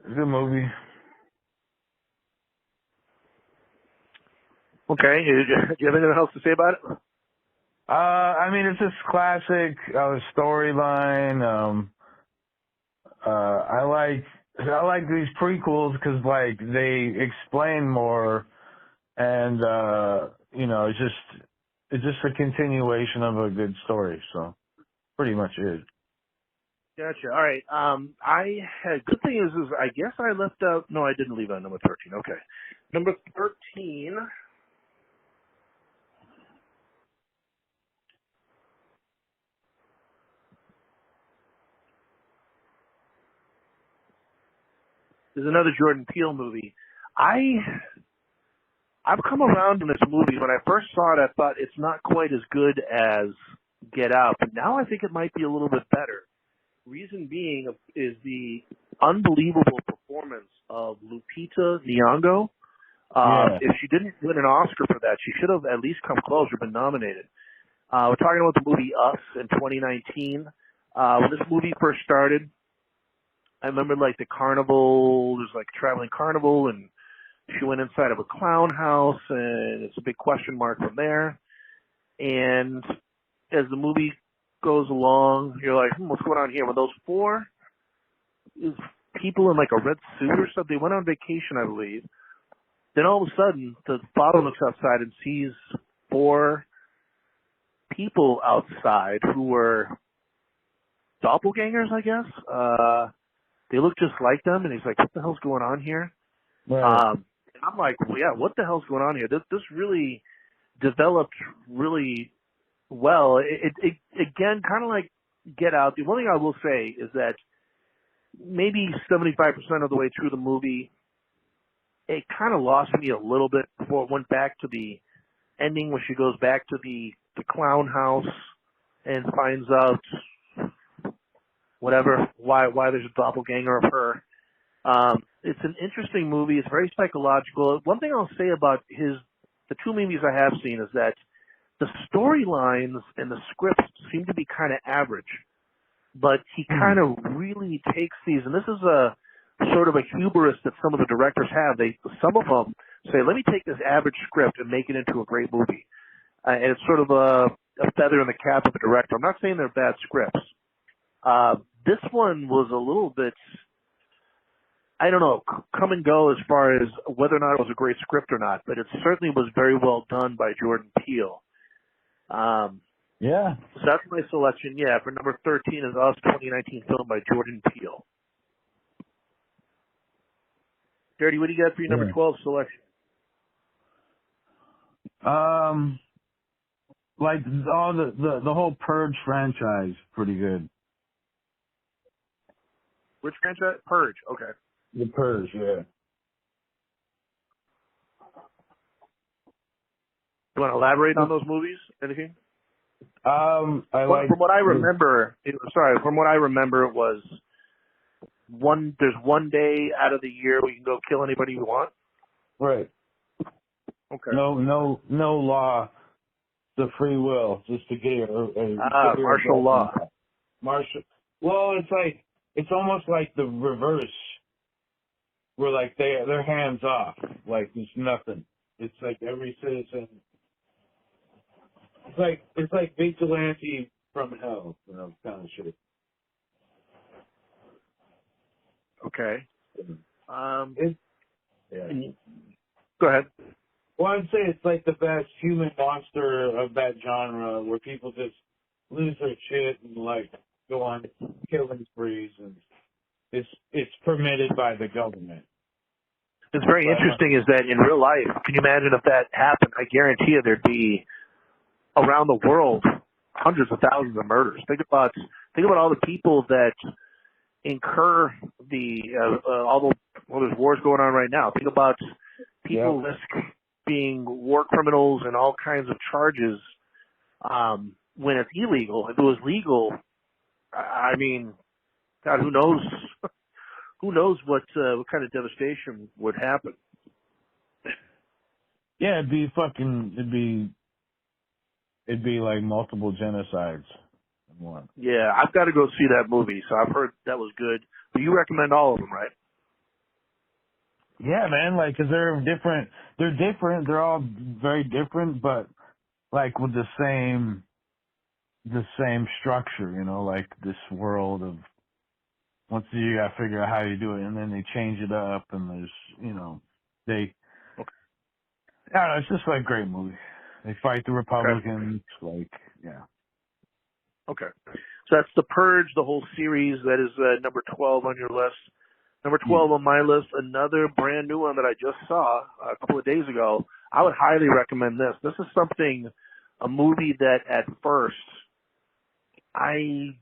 Good movie. Okay, do you have anything else to say about it? I mean, it's just classic storyline. I like these prequels because like they explain more, and it's just a continuation of a good story. So pretty much it. Gotcha. All right. Good thing is I guess I left out. No, I didn't leave out number 13. Okay, number 13. Is another Jordan Peele movie. I've come around in this movie. When I first saw it, I thought it's not quite as good as Get Out, but now I think it might be a little bit better. Reason being is the unbelievable performance of Lupita Nyong'o. If she didn't win an Oscar for that, she should have at least come close or been nominated. We're talking about the movie Us in 2019. When this movie first started, I remember like the carnival, there's like a traveling carnival, and she went inside of a clown house, and it's a big question mark from there. And as the movie goes along, you're like, what's going on here? Well, those 4 people in like a red suit or something, they went on vacation, I believe. Then all of a sudden, the father looks outside and sees 4 people outside who were doppelgangers, I guess. They look just like them, and he's like, what the hell's going on here? Right. And I'm like, well, yeah, what the hell's going on here? This really developed really well. It again, kind of like Get Out. The one thing I will say is that maybe 75% of the way through the movie, it kind of lost me a little bit before it went back to the ending where she goes back to the clown house and finds out why there's a doppelganger of her. It's an interesting movie. It's very psychological. One thing I'll say about the 2 movies I have seen is that the storylines and the scripts seem to be kind of average, but he kind of really takes these, and this is a sort of a hubris that some of the directors have. Some of them say, let me take this average script and make it into a great movie. And it's sort of a feather in the cap of the director. I'm not saying they're bad scripts. This one was a little bit, I don't know, come and go as far as whether or not it was a great script or not, but it certainly was very well done by Jordan Peele. Yeah. So that's my selection, for number 13 is Us, 2019 film by Jordan Peele. Dirty, what do you got for your number 12 selection? Like all the whole Purge franchise, pretty good. Which franchise? Purge. Okay. The Purge, yeah. You want to elaborate on those movies? Anything? From what I remember, it was there's one day out of the year where you can go kill anybody you want. Right. Okay. No law, the free will, just to get martial law. Martial. Well, it's almost like the reverse, where like they're hands off, like there's nothing. It's like every citizen. It's like vigilante from hell, kind of shit. Okay. Yeah. Go ahead. Well, I'd say it's like the best human monster of that genre, where people just lose their shit and like go on killing sprees, and it's permitted by the government. It's very interesting is that in real life, can you imagine if that happened? I guarantee you there'd be around the world hundreds of thousands of murders. Think about all the people that incur there's wars going on right now. Think about people risk being war criminals and all kinds of charges when it's illegal. If it was legal, I mean, God, who knows? Who knows what kind of devastation would happen? Yeah, it'd be like multiple genocides in one. Yeah, I've got to go see that movie. So I've heard that was good. But you recommend all of them, right? Yeah, man. Like, 'cause they're different. They're different. They're all very different, but like with the same structure. You know, like this world of once you gotta figure out how you do it, and then they change it up, and there's they. Okay. I don't know. It's just like a great movie. They fight the Republicans. Okay. Like, yeah. Okay. So that's The Purge, the whole series. That is number 12 on your list. Number 12 on my list, another brand new one that I just saw a couple of days ago. I would highly recommend this. This is a movie that at first I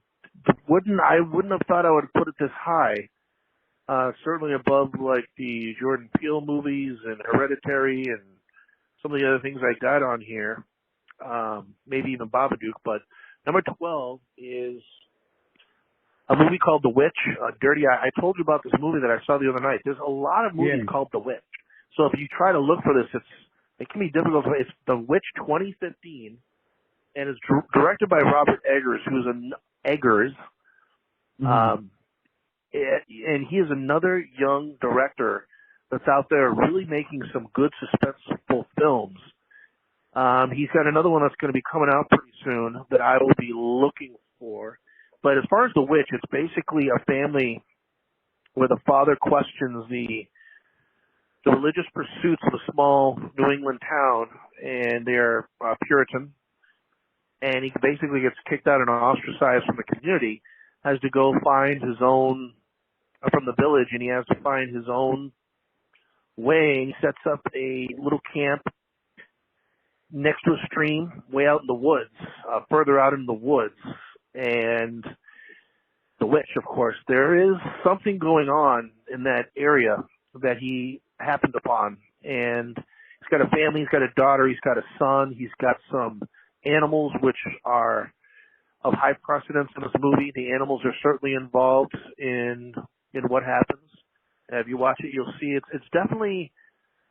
wouldn't have thought I would put it this high. Certainly above like the Jordan Peele movies and Hereditary and some of the other things I got on here. Maybe even Babadook, but number 12 is a movie called The Witch, Dirty Eye. I told you about this movie that I saw the other night. There's a lot of movies called The Witch. So if you try to look for this, it can be difficult. It's The Witch 2015, and it's directed by Robert Eggers, who's Eggers. And he is another young director that's out there really making some good suspenseful films. He's got another one that's going to be coming out pretty soon that I will be looking for. But as far as The Witch, it's basically a family where the father questions the religious pursuits of a small New England town, and they're Puritan, and he basically gets kicked out and ostracized from the community, has to go find his own, from the village, and he has to find his own way. He sets up a little camp next to a stream way out in the woods, further out in the woods. And The Witch, of course, there is something going on in that area that he happened upon. And he's got a family, he's got a daughter, he's got a son, he's got some animals which are of high precedence in this movie. The animals are certainly involved in what happens. If you watch it, you'll see it's definitely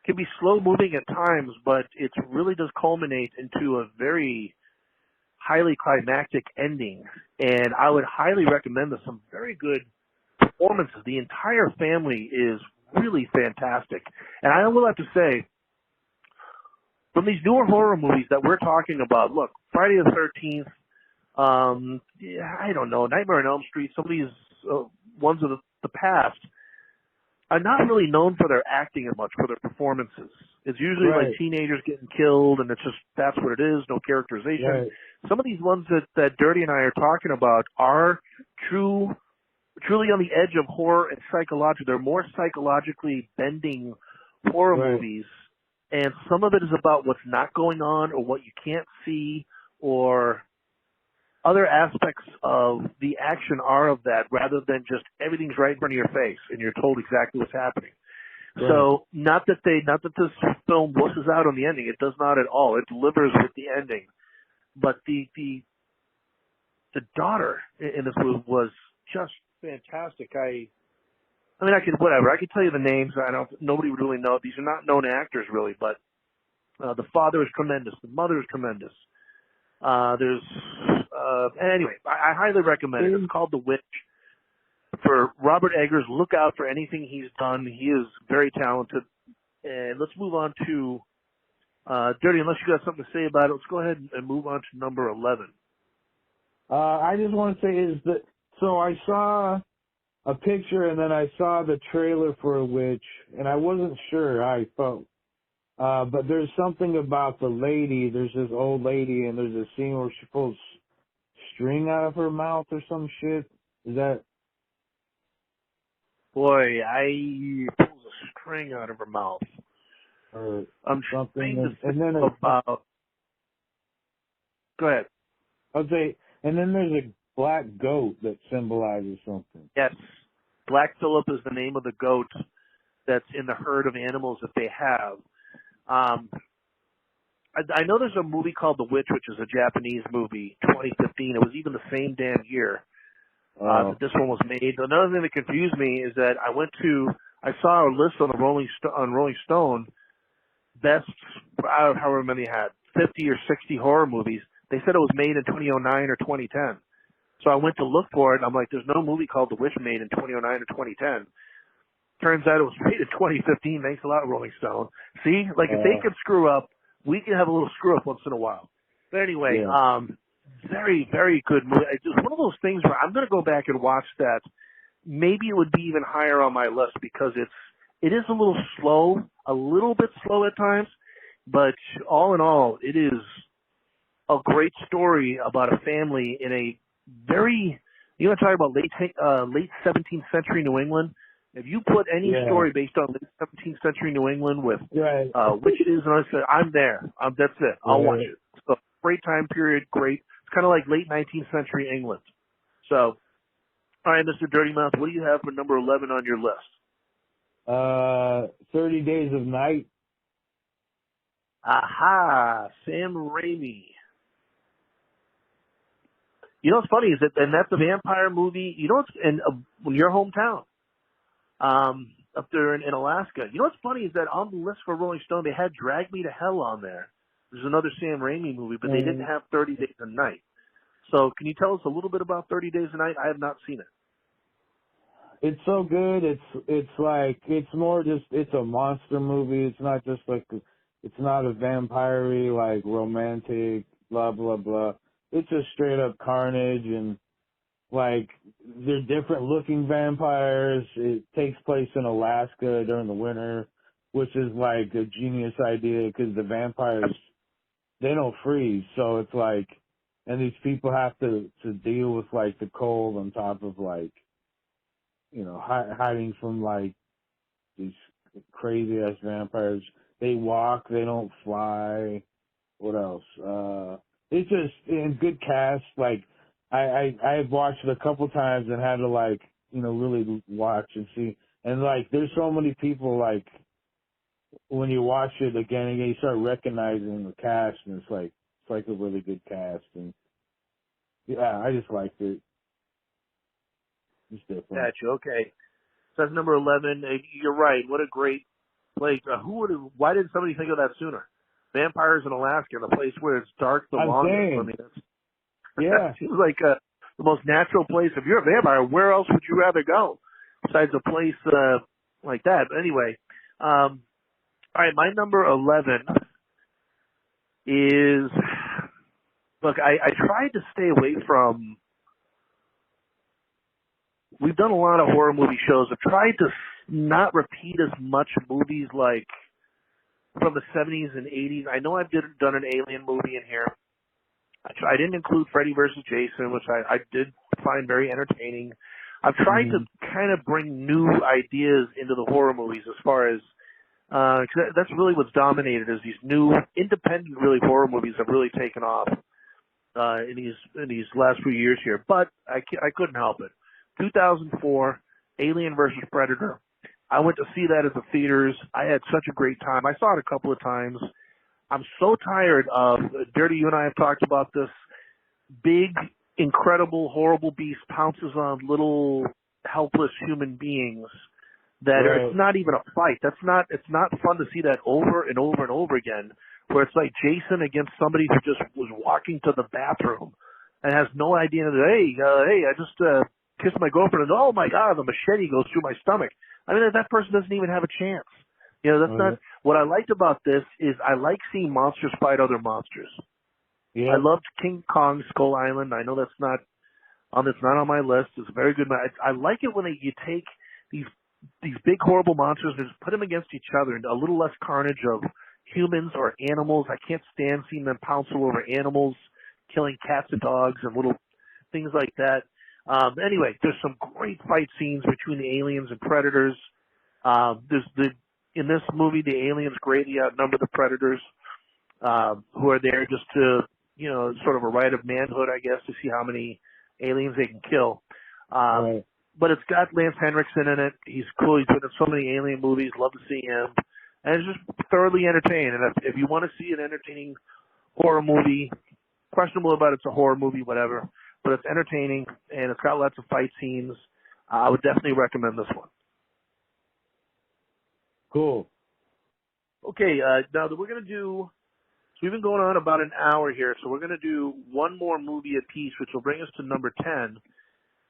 can be slow moving at times, but it really does culminate into a very highly climactic ending. And I would highly recommend this. Some very good performances. The entire family is really fantastic. And I will have to say, from these newer horror movies that we're talking about, look, Friday the 13th, I don't know, Nightmare on Elm Street, some of these ones of the past are not really known for their acting as much, for their performances. It's usually like teenagers getting killed, and it's just, that's what it is, no characterization. Right. Some of these ones that Dirty and I are talking about are truly on the edge of horror and psychological. They're more psychologically bending horror movies, and some of it is about what's not going on or what you can't see, or other aspects of the action are of that, rather than just everything's right in front of your face and you're told exactly what's happening. Right. So not that this film blushes out on the ending. It does not at all. It delivers with the ending. But the daughter in this movie was just fantastic. I could tell you the names. Nobody would really know. These are not known actors really, but the father is tremendous. The mother is tremendous. Anyway, I highly recommend it. It's called The Witch. For Robert Eggers, look out for anything he's done. He is very talented. And let's move on to Dirty. Unless you got something to say about it, let's go ahead and move on to number 11. I just want to say so I saw a picture and then I saw the trailer for a Witch, and I wasn't sure how I felt But there's something about the lady. There's this old lady, and there's a scene where she pulls string out of her mouth or some shit. Is that? Boy, I pulls a string out of her mouth. Or I'm something, trying to think and then about. Go ahead. I'd say, and then there's a black goat that symbolizes something. Yes, Black Phillip is the name of the goat that's in the herd of animals that they have. I know there's a movie called The Witch, which is a Japanese movie, 2015. It was even the same damn year that this one was made. Another thing that confused me is that I saw a list on the Rolling Stone, best, however many had, 50 or 60 horror movies. They said it was made in 2009 or 2010. So I went to look for it, and I'm like, there's no movie called The Witch made in 2009 or 2010. Turns out it was made in 2015. Thanks a lot, Rolling Stone. See, like if they can screw up, we can have a little screw up once in a while. But anyway, very, very good movie. It's just one of those things where I'm going to go back and watch that. Maybe it would be even higher on my list because it is a little bit slow at times, but all in all, it is a great story about a family in a very, you want to talk about late 17th century New England? If you put any story based on late 17th century New England with witches and I said, I'm there. That's it. I'll watch it. So great time period, great. It's kind of like late 19th century England. So, all right, Mr. Dirty Mouth, what do you have for number 11 on your list? 30 Days of Night. Aha, Sam Raimi. You know what's funny is that, and that's a vampire movie. You know, it's in your hometown, up there in Alaska. You know what's funny is that on the list for Rolling Stone, they had Drag Me to Hell on there. There's another Sam Raimi movie, but they didn't have 30 Days a Night. So can you tell us a little bit about 30 Days a Night? I have not seen it. It's so good. It's more just, it's a monster movie. It's not just like, it's not a vampire-y, like romantic, blah, blah, blah. It's just straight up carnage and like they're different looking vampires. It takes place in Alaska during the winter, which is like a genius idea because the vampires, they don't freeze. So it's like, and these people have to deal with like the cold on top of like, you know, hiding from like these crazy ass vampires. They walk, they don't fly. What else? It's just in good cast. Like I've watched it a couple times and had to like, you know, really watch and see. And like, there's so many people like when you watch it again and again, you start recognizing the cast, and it's like a really good cast. And yeah, I just liked it. It's different. Gotcha. Okay. So that's number 11. You're right. What a great place. Why didn't somebody think of that sooner? Vampires in Alaska, the place where it's dark the longest. I mean, that seems like the most natural place. If you're a vampire, where else would you rather go besides a place like that? But anyway, all right, my number 11 is, look, I tried to stay away from, we've done a lot of horror movie shows. I've tried to not repeat as much movies like from the 70s and 80s. I know I've done an Alien movie in here. I didn't include Freddy versus Jason, which I did find very entertaining. I've tried to kind of bring new ideas into the horror movies as far as, cause that's really what's dominated is these new independent really horror movies have really taken off, in these last few years here. But I couldn't help it. 2004, Alien versus Predator. I went to see that at the theaters. I had such a great time. I saw it a couple of times. I'm so tired of, Dirty, you and I have talked about this, big, incredible, horrible beast pounces on little helpless human beings that it's not even a fight. It's not fun to see that over and over and over again, where it's like Jason against somebody who just was walking to the bathroom and has no idea that, hey, I just kissed my girlfriend and oh my God, the machete goes through my stomach. I mean, that person doesn't even have a chance. You know, that's not, what I liked about this is I like seeing monsters fight other monsters. Yeah. I loved King Kong Skull Island. I know that's not on my list. It's a very good. I like it when you take these big horrible monsters and just put them against each other and a little less carnage of humans or animals. I can't stand seeing them pounce all over animals, killing cats and dogs and little things like that. Anyway, there's some great fight scenes between the aliens and predators. In this movie, the aliens greatly outnumber the predators, who are there just to, sort of a right of manhood, I guess, to see how many aliens they can kill. Right. But it's got Lance Henriksen in it. He's cool. He's been in so many alien movies. Love to see him. And it's just thoroughly entertaining. And if you want to see an entertaining horror movie, questionable about it's a horror movie, whatever, but it's entertaining and it's got lots of fight scenes, I would definitely recommend this one. Cool. Okay, now that we're going to do, so we've been going on about an hour here, so we're going to do one more movie apiece, which will bring us to number 10.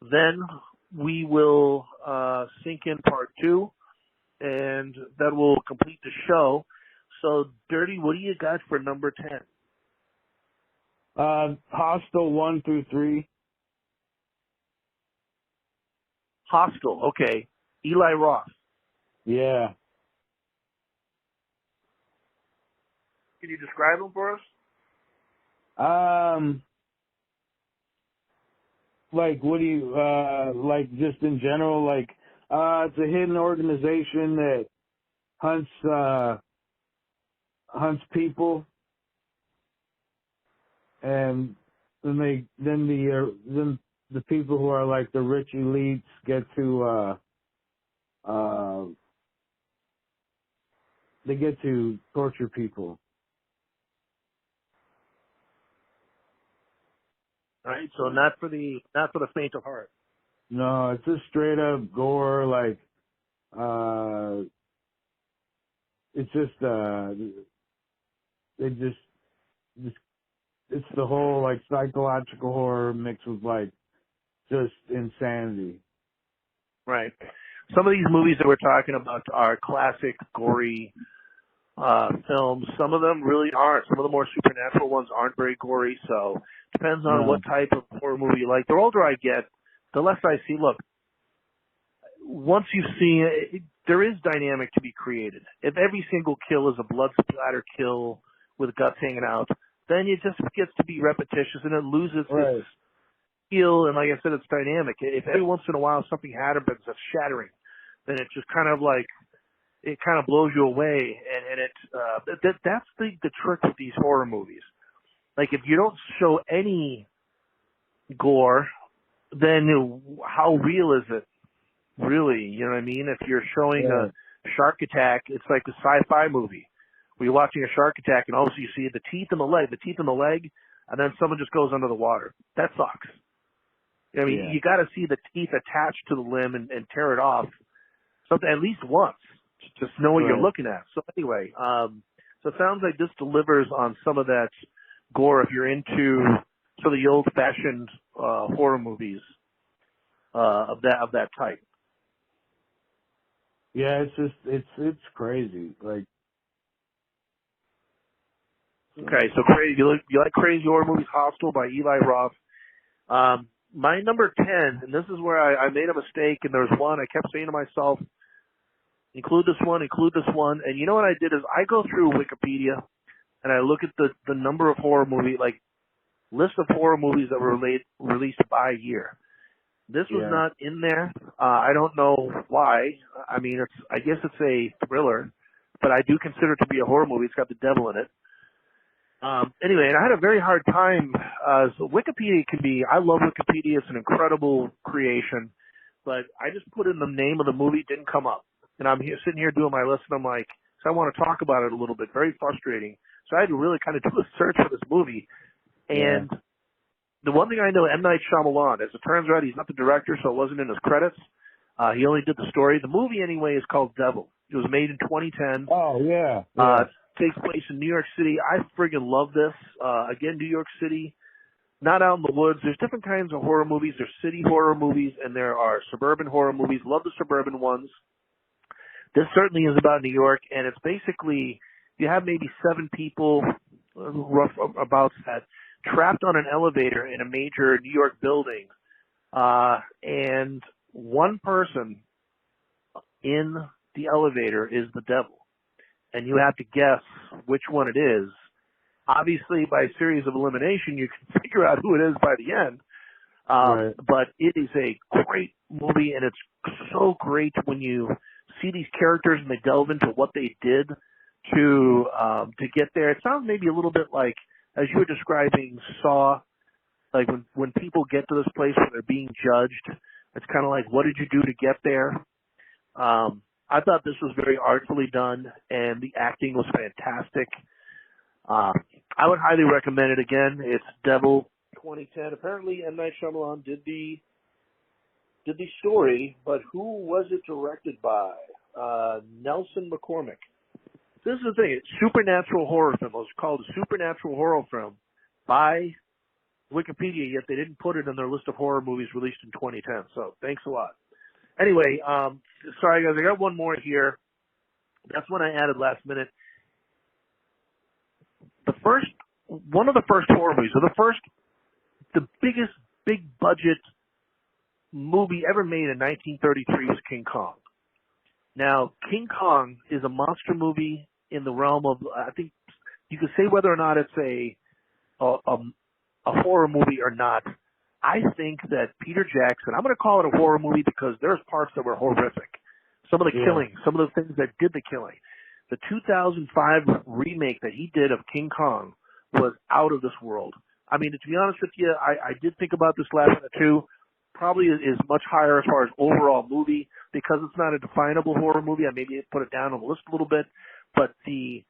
Then we will sink in part 2, and that will complete the show. So, Dirty, what do you got for number 10? Hostel 1 through 3. Hostel, okay. Eli Roth. Yeah. Can you describe him for us? Like, what do you, like, just in general, like, it's a hidden organization that hunts people, and then the people who are like the rich elites get to, they get to torture people. All right, so not for the faint of heart. No, it's just straight up gore, like, it's just, it's the whole, like, psychological horror mixed with, like, just insanity. Right. Some of these movies that we're talking about are classic, gory films. Some of them really aren't. Some of the more supernatural ones aren't very gory, so depends on what type of horror movie you like. The older I get, the less I see. Look, once you've seen it, there is dynamic to be created. If every single kill is a blood splatter kill with guts hanging out, then it just gets to be repetitious and it loses its feel. And like I said, it's dynamic. If every once in a while something happens that's shattering, then it just kind of like, it kind of blows you away. And that's the trick with these horror movies. Like, if you don't show any gore, then how real is it? Really, you know what I mean? If you're showing a shark attack, it's like a sci-fi movie where you're watching a shark attack and all of a sudden you see the teeth in the leg, and then someone just goes under the water. That sucks. I mean, you got to see the teeth attached to the limb and tear it off, something at least once, to just know what you're looking at. So anyway, so it sounds like this delivers on some of that gore if you're into sort of the old-fashioned horror movies of that type. Yeah, it's just it's crazy. Like, okay, so crazy. You like crazy horror movies? Hostel by Eli Roth. My number 10, and this is where I made a mistake, and there was one I kept saying to myself, include this one, and you know what I did is I go through Wikipedia and I look at the number of horror movies, like list of horror movies that were released by year. This was not in there. I don't know why. I mean, I guess it's a thriller, but I do consider it to be a horror movie. It's got the devil in it. Anyway, and I had a very hard time. So Wikipedia I love Wikipedia. It's an incredible creation, but I just put in the name of the movie, didn't come up. And I'm sitting here doing my list, and I'm like, so I want to talk about it a little bit. Very frustrating. So I had to really kind of do a search for this movie. And the one thing I know, M. Night Shyamalan, as it turns out, he's not the director, so it wasn't in his credits. He only did the story. The movie, anyway, is called Devil. It was made in 2010. Oh, yeah. Takes place in New York City. I friggin' love this. Again, New York City, not out in the woods. There's different kinds of horror movies. There's city horror movies, and there are suburban horror movies. Love the suburban ones. This certainly is about New York, and it's basically, you have maybe 7 people, rough about that, trapped on an elevator in a major New York building, and one person in the elevator is the devil. and you have to guess which one it is. Obviously, by a series of elimination, you can figure out who it is by the end. Right. But it is a great movie, and it's so great when you see these characters and they delve into what they did to get there. It sounds maybe a little bit like, as you were describing Saw, like when people get to this place where they're being judged, it's kind of like, what did you do to get there? I thought this was very artfully done, and the acting was fantastic. I would highly recommend it again. It's Devil 2010. Apparently, M. Night Shyamalan did the story, but who was it directed by? Nelson McCormick. This is the thing. It's supernatural horror film. It was called a supernatural horror film by Wikipedia, yet they didn't put it in their list of horror movies released in 2010. So thanks a lot. Anyway, sorry guys, I got one more here. That's one I added last minute. One of the first horror movies, or the biggest big budget movie ever made in 1933 was King Kong. Now, King Kong is a monster movie in the realm of, I think you could say whether or not it's a horror movie or not. I think that Peter Jackson, I'm going to call it a horror movie because there's parts that were horrific. Some of the killing, some of the things that did the killing. The 2005 remake that he did of King Kong was out of this world. I mean, to be honest with you, I did think about this last minute too. Probably is much higher as far as overall movie because it's not a definable horror movie. I maybe put it down on the list a little bit, but the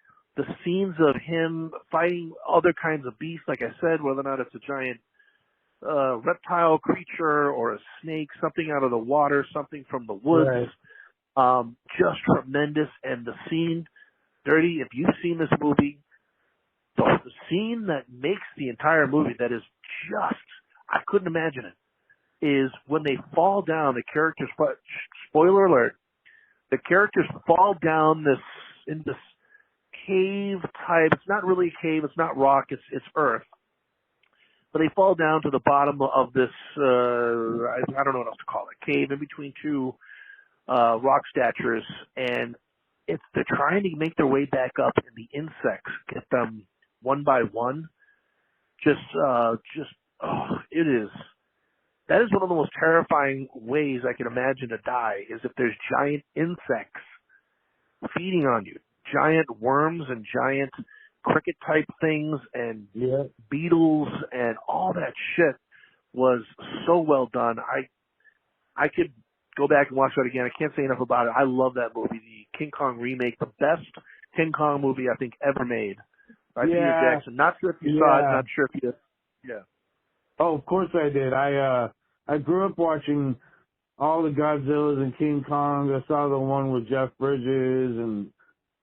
scenes of him fighting other kinds of beasts, like I said, whether or not it's a giant reptile creature or a snake, something out of the water, something from the woods, just tremendous. And the scene, Dirty, if you've seen this movie, the scene that makes the entire movie that is just, I couldn't imagine it, is when they fall down, the characters, spoiler alert, the characters fall down in this cave type, it's not really a cave, it's not rock, it's earth. But they fall down to the bottom of this, I don't know what else to call it, cave in between two rock statues, and they're trying to make their way back up, and the insects get them one by one. That is one of the most terrifying ways I can imagine to die, is if there's giant insects feeding on you. Giant worms and giant cricket type things and beetles and all that shit was so well done. I could go back and watch that again. I can't say enough about it. I love that movie, the King Kong remake, the best King Kong movie I think ever made by Peter Jackson. Not sure if you saw it, not sure if you Oh, of course I did. I grew up watching all the Godzillas and King Kong. I saw the one with Jeff Bridges and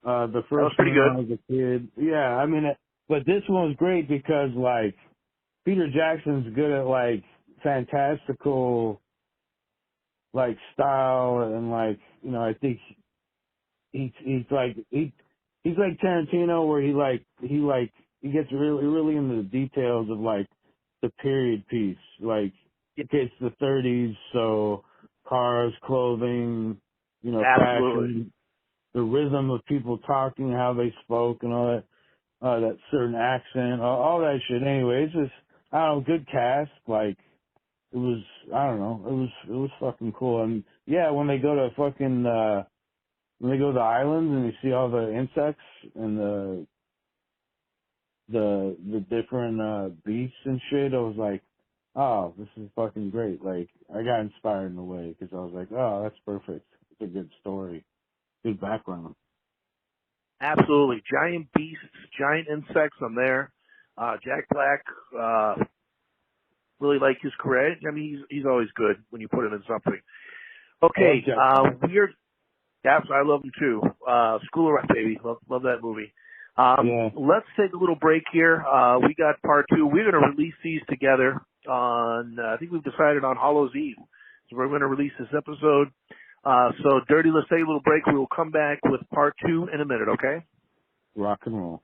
the first one when I was a kid. Yeah, I mean, but this one was great because, like, Peter Jackson's good at, like, fantastical, like, style and, like, you know, I think he's like Tarantino, where he gets really into the details of, like, the period piece. Like, it's the 30s, so cars, clothing, you know, fashion, the rhythm of people talking, how they spoke, and all that certain accent, all that shit. Anyway, it's just, I don't know, good cast. Like, it was, I don't know, it was fucking cool. And yeah, when they go to fucking, when they go to the islands and you see all the insects and the different beasts and shit, I was like, oh, this is fucking great. Like, I got inspired in a way because I was like, oh, that's perfect. It's a good story. Good background. Absolutely. Giant beasts, giant insects, I'm there. Jack Black, really like his career. I mean, he's always good when you put him in something. Okay, I love him too. School of Rock, baby. Love that movie. Let's take a little break here. We got part two. We're going to release these together on, I think we've decided on Hallows Eve. So we're going to release this episode. So, Dirty, let's take a little break. We will come back with part two in a minute, okay? Rock and roll.